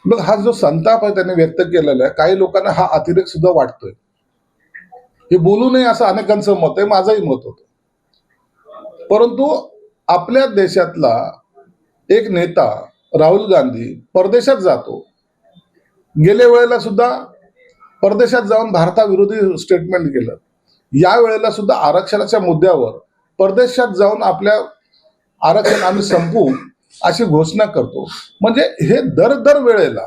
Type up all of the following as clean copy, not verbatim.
मग हा जो संताप आहे त्याने व्यक्त केलेला आहे, काही लोकांना हा अतिरेक सुद्धा वाटतोय. हे बोलू नये असं अनेकांचं मत आहे, माझंही मत होतं. परंतु आपल्या देशातला एक नेता राहुल गांधी परदेशात जातो. गेल्या वेळेला सुद्धा परदेशात जाऊन भारताविरोधी स्टेटमेंट केलं. या वेळेला सुद्धा आरक्षणाच्या मुद्द्यावर परदेशात जाऊन आपल्या आरक्षण आम्ही संपवू अशी घोषणा करतो. म्हणजे हे दर वेळेला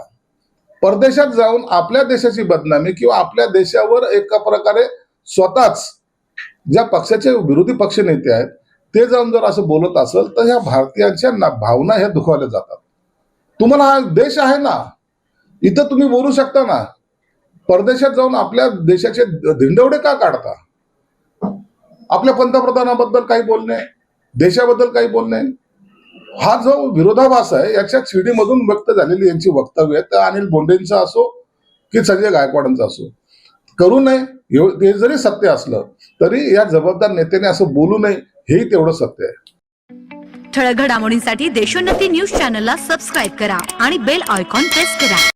परदेशात जाऊन आपल्या देशाची बदनामी किंवा आपल्या देशावर एका प्रकारे स्वतःच ज्या पक्षाचे विरोधी पक्ष नेते आहेत ते जाऊन जर असं बोलत असेल तर ह्या भारतीयांच्या भावना ह्या दुखावल्या जातात. तुम्हाला हा देश आहे ना, इथं तुम्ही बोलू शकता ना. परदेशात जाऊन आपल्या देशाचे धिंडवडे का काढता? आपल्या पंतप्रधानाबद्दल काही बोलणे, देशाबद्दल काही बोलणे, हा जो विरोधाभास आहे याच्या शिडीमधून व्यक्त झालेली यांची वक्तव्य आहेत. अनिल बोंडेंचा असो की संजय गायकवाडांचा असो, करू नये हे जरी सत्य असलं तरी या जबाबदार नेत्याने असं बोलू नये हेही तेवढं सत्य आहे. ठळक घडामोडींसाठी देशोन्नती न्यूज चॅनलला सबस्क्राईब करा आणि बेल आयकॉन प्रेस करा.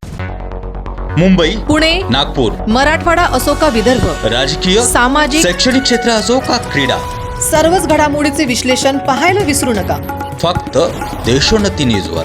मुंबई, पुणे, नागपूर, मराठवाडा असो का विदर्भ, राजकीय, सामाजिक, शैक्षणिक क्षेत्र असो का क्रीडा, सर्वच घडामोडीचे विश्लेषण पाहायला विसरू नका. फक्त देशोन्नती न्यूजवर.